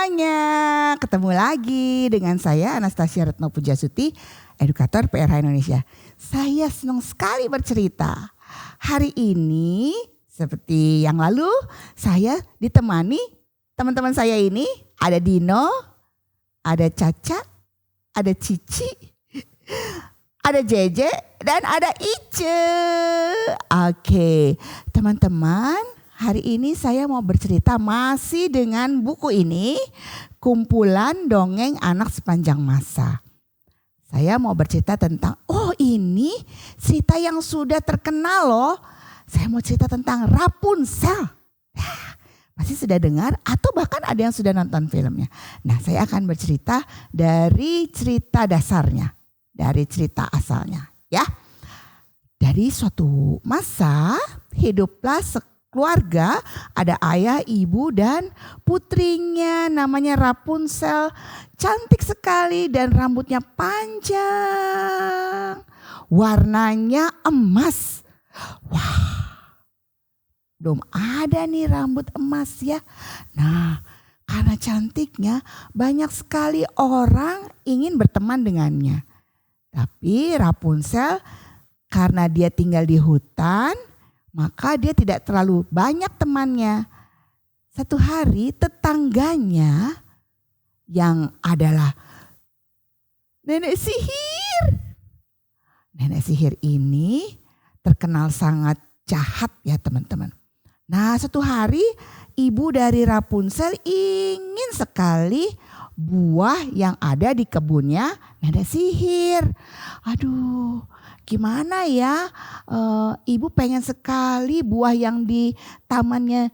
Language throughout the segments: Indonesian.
semuanya, ketemu lagi dengan saya Anastasia Retno Pujasuti, edukator PRH Indonesia. Saya senang sekali bercerita. Hari ini seperti yang lalu saya ditemani teman-teman saya ini, ada Dino, ada Caca, ada Cici, ada Jeje, dan ada Ice. Oke, teman-teman, hari ini saya mau bercerita masih dengan buku ini, Kumpulan Dongeng Anak Sepanjang Masa. Saya mau bercerita tentang, ini cerita yang sudah terkenal loh. Saya mau cerita tentang Rapunzel. Pasti sudah dengar atau bahkan ada yang sudah nonton filmnya. Nah, saya akan bercerita dari cerita dasarnya, dari cerita asalnya ya. Dari suatu masa hiduplah keluarga, ada ayah, ibu dan putrinya namanya Rapunzel. Cantik sekali dan rambutnya panjang. Warnanya emas. Wah, belum ada nih rambut emas ya. Nah, karena cantiknya banyak sekali orang ingin berteman dengannya. Tapi Rapunzel karena dia tinggal di hutan, maka dia tidak terlalu banyak temannya. Satu hari tetangganya yang adalah nenek sihir. Nenek sihir ini terkenal sangat jahat ya teman-teman. Nah, satu hari ibu dari Rapunzel ingin sekali buah yang ada di kebunnya nenek sihir. Aduh, gimana ya, ibu pengen sekali buah yang di tamannya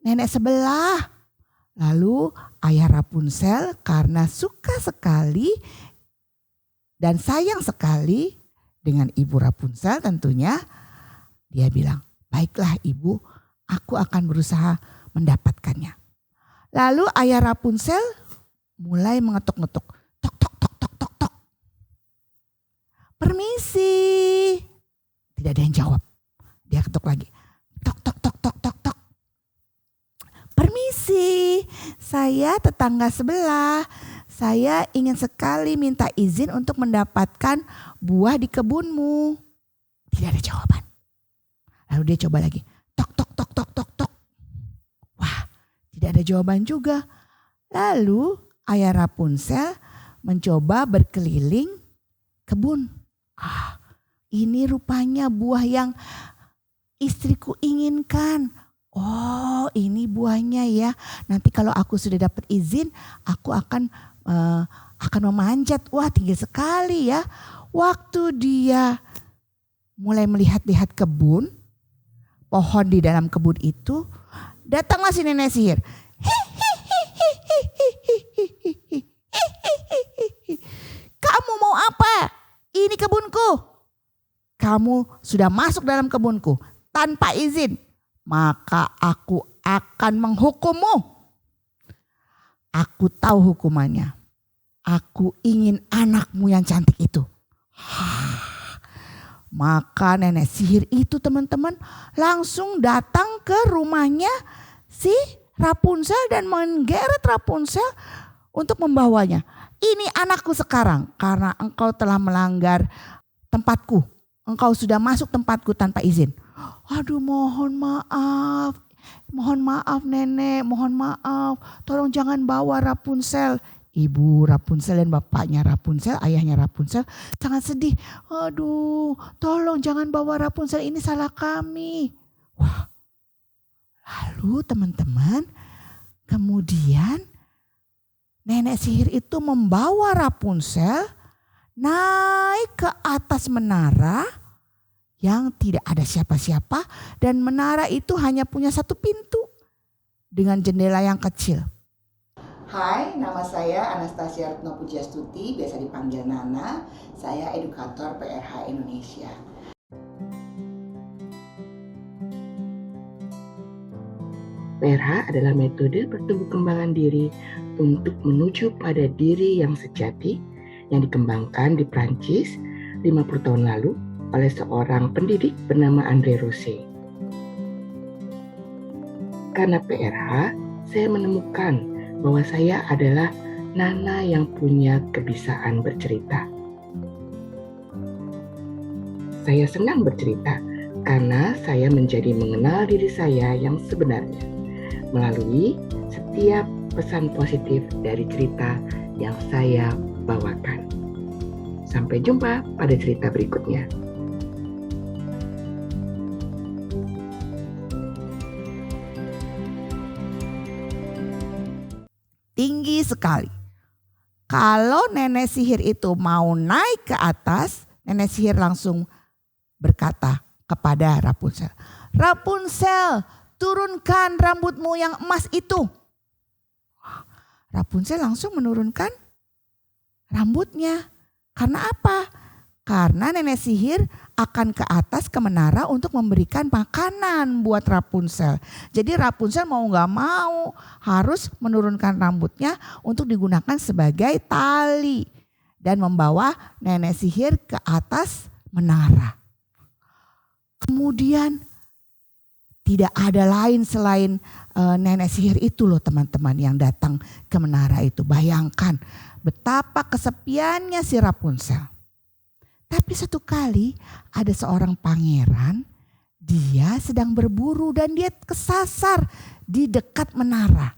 nenek sebelah. Lalu ayah Rapunzel karena suka sekali dan sayang sekali dengan ibu Rapunzel tentunya, dia bilang, baiklah ibu, aku akan berusaha mendapatkannya. Lalu ayah Rapunzel mulai mengetuk-ngetuk, tok tok tok tok tok tok. Permisi. Tidak ada yang jawab. Dia ketuk lagi. Tok tok tok tok tok tok. Permisi. Saya tetangga sebelah. Saya ingin sekali minta izin untuk mendapatkan buah di kebunmu. Tidak ada jawaban. Lalu dia coba lagi. Tok tok tok tok tok tok. Wah, tidak ada jawaban juga. Lalu ayah Rapunzel mencoba berkeliling kebun. Ini rupanya buah yang istriku inginkan. Oh, ini buahnya ya. Nanti kalau aku sudah dapat izin, aku akan memanjat. Wah, tinggi sekali ya. Waktu dia mulai melihat-lihat kebun, pohon di dalam kebun itu, datanglah si nenek sihir. Kamu mau apa? Ini kebunku. Kamu sudah masuk dalam kebunku tanpa izin. Maka aku akan menghukummu. Aku tahu hukumannya. Aku ingin anakmu yang cantik itu. Maka nenek sihir itu teman-teman langsung datang ke rumahnya si Rapunzel dan menggeret Rapunzel untuk membawanya. Ini anakku sekarang karena engkau telah melanggar tempatku. Engkau sudah masuk tempatku tanpa izin. Aduh, mohon maaf nenek, mohon maaf. Tolong jangan bawa Rapunzel. Ibu Rapunzel dan bapaknya Rapunzel, ayahnya Rapunzel sangat sedih. Aduh, tolong jangan bawa Rapunzel, ini salah kami. Wah, lalu teman-teman, kemudian nenek sihir itu membawa Rapunzel naik ke atas menara yang tidak ada siapa-siapa dan menara itu hanya punya satu pintu dengan jendela yang kecil. Hai, nama saya Anastasia Retno Pujastuti, biasa dipanggil Nana. Saya edukator PRH Indonesia. PRH adalah metode pertumbuh kembangan diri untuk menuju pada diri yang sejati yang dikembangkan di Prancis 50 tahun lalu oleh seorang pendidik bernama André Rosset. Karena PRH, saya menemukan bahwa saya adalah Nana yang punya kebiasaan bercerita. Saya senang bercerita karena saya menjadi mengenal diri saya yang sebenarnya melalui setiap pesan positif dari cerita yang saya bawakan. Sampai jumpa pada cerita berikutnya. Tinggi sekali. Kalau nenek sihir itu mau naik ke atas, nenek sihir langsung berkata kepada Rapunzel, "Rapunzel, turunkan rambutmu yang emas itu." Rapunzel langsung menurunkan rambutnya. Karena apa? Karena nenek sihir akan ke atas ke menara untuk memberikan makanan buat Rapunzel. Jadi Rapunzel mau gak mau harus menurunkan rambutnya untuk digunakan sebagai tali. Dan membawa nenek sihir ke atas menara. Kemudian tidak ada lain selain nenek sihir itu loh teman-teman yang datang ke menara itu. Bayangkan betapa kesepiannya si Rapunzel. Tapi satu kali ada seorang pangeran, dia sedang berburu dan dia kesasar di dekat menara.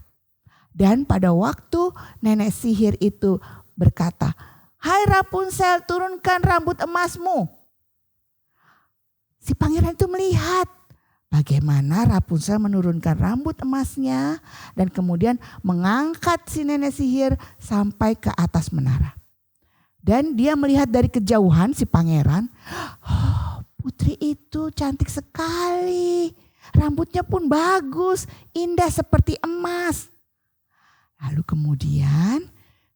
Dan pada waktu nenek sihir itu berkata, "Hai Rapunzel, turunkan rambut emasmu." Si pangeran itu melihat bagaimana Rapunzel menurunkan rambut emasnya dan kemudian mengangkat si nenek sihir sampai ke atas menara. Dan dia melihat dari kejauhan si pangeran, "Oh, putri itu cantik sekali. Rambutnya pun bagus, indah seperti emas." Lalu kemudian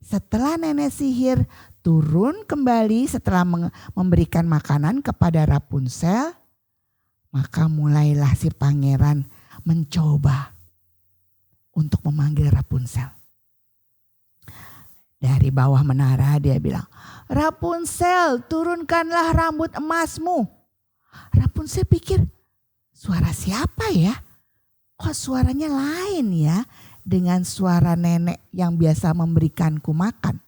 setelah nenek sihir turun kembali setelah memberikan makanan kepada Rapunzel, maka mulailah si pangeran mencoba untuk memanggil Rapunzel. Dari bawah menara dia bilang, "Rapunzel, turunkanlah rambut emasmu." Rapunzel pikir, suara siapa ya? Kok suaranya lain ya dengan suara nenek yang biasa memberikanku makan?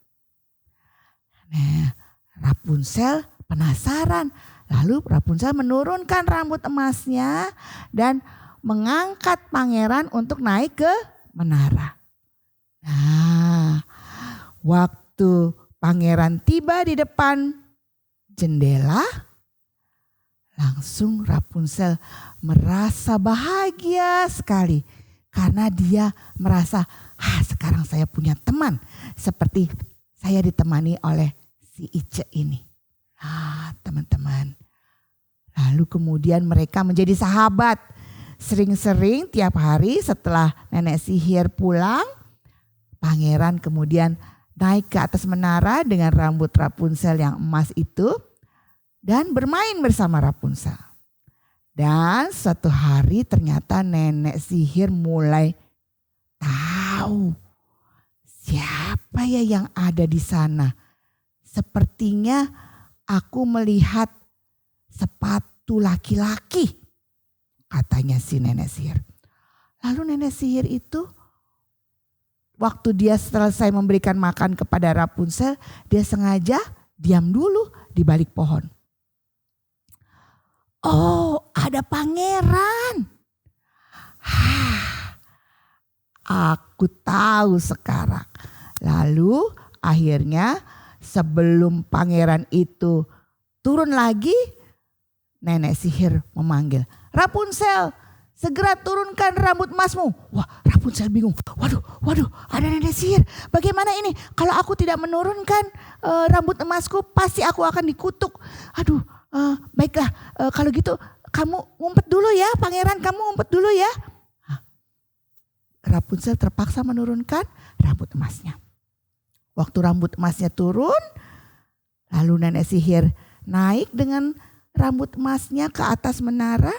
Nah, Rapunzel penasaran. Lalu Rapunzel menurunkan rambut emasnya dan mengangkat pangeran untuk naik ke menara. Nah, waktu pangeran tiba di depan jendela, langsung Rapunzel merasa bahagia sekali. Karena dia merasa, sekarang saya punya teman. Seperti saya ditemani oleh si Ice ini. Teman-teman. Lalu kemudian mereka menjadi sahabat. Sering-sering tiap hari setelah nenek sihir pulang, pangeran kemudian naik ke atas menara dengan rambut Rapunzel yang emas itu dan bermain bersama Rapunzel. Dan suatu hari ternyata nenek sihir mulai tahu siapa ya yang ada di sana. Sepertinya aku melihat sepatu laki-laki, katanya si nenek sihir. Lalu nenek sihir itu waktu dia selesai memberikan makan kepada Rapunzel, dia sengaja diam dulu di balik pohon. Oh, ada pangeran. Aku tahu sekarang. Lalu akhirnya sebelum pangeran itu turun lagi, nenek sihir memanggil, "Rapunzel, segera turunkan rambut emasmu." Wah, Rapunzel bingung. Waduh, ada nenek sihir. Bagaimana ini? Kalau aku tidak menurunkan rambut emasku, pasti aku akan dikutuk. Baiklah, kalau gitu kamu ngumpet dulu ya, pangeran, kamu ngumpet dulu ya. Rapunzel terpaksa menurunkan rambut emasnya. Waktu rambut emasnya turun, lalu nenek sihir naik dengan rambut emasnya ke atas menara.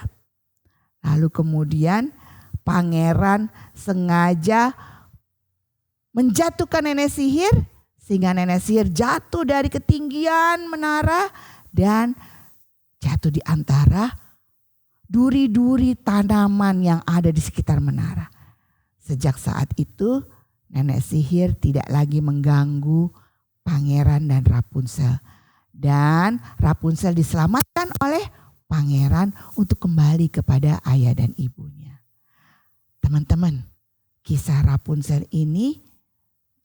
Lalu kemudian pangeran sengaja menjatuhkan nenek sihir sehingga nenek sihir jatuh dari ketinggian menara dan jatuh di antara duri-duri tanaman yang ada di sekitar menara. Sejak saat itu nenek sihir tidak lagi mengganggu pangeran dan Rapunzel. Dan Rapunzel diselamatkan oleh pangeran untuk kembali kepada ayah dan ibunya. Teman-teman, kisah Rapunzel ini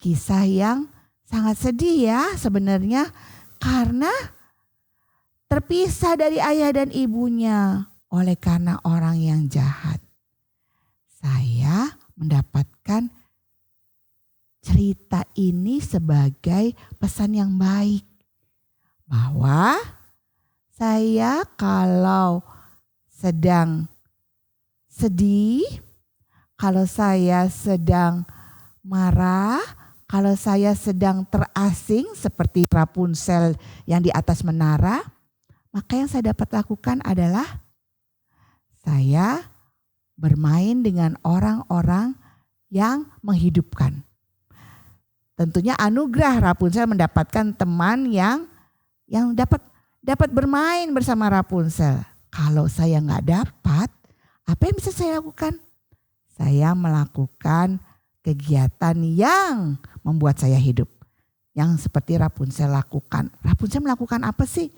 kisah yang sangat sedih ya sebenarnya, karena terpisah dari ayah dan ibunya oleh karena orang yang jahat. Saya mendapatkan cerita ini sebagai pesan yang baik, bahwa saya kalau sedang sedih, kalau saya sedang marah, kalau saya sedang terasing seperti Rapunzel yang di atas menara, maka yang saya dapat lakukan adalah saya bermain dengan orang-orang yang menghidupkan. Tentunya anugerah Rapunzel mendapatkan teman yang dapat bermain bersama Rapunzel. Kalau saya nggak dapat, apa yang bisa saya lakukan? Saya melakukan kegiatan yang membuat saya hidup. Yang seperti Rapunzel lakukan. Rapunzel melakukan apa sih?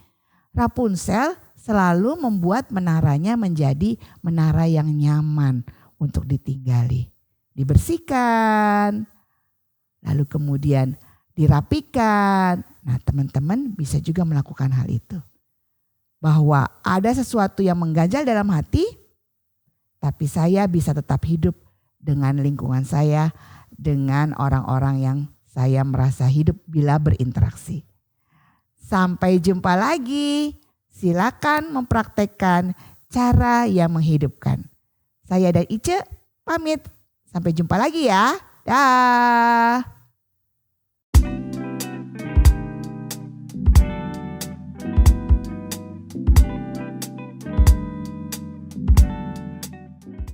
Rapunzel selalu membuat menaranya menjadi menara yang nyaman untuk ditinggali. Dibersihkan, lalu kemudian dirapikan. Nah, teman-teman bisa juga melakukan hal itu. Bahwa ada sesuatu yang mengganjal dalam hati, tapi saya bisa tetap hidup dengan lingkungan saya, dengan orang-orang yang saya merasa hidup bila berinteraksi. Sampai jumpa lagi. Silakan mempraktekkan cara yang menghidupkan. Saya dan Ice pamit. Sampai jumpa lagi ya. Dah.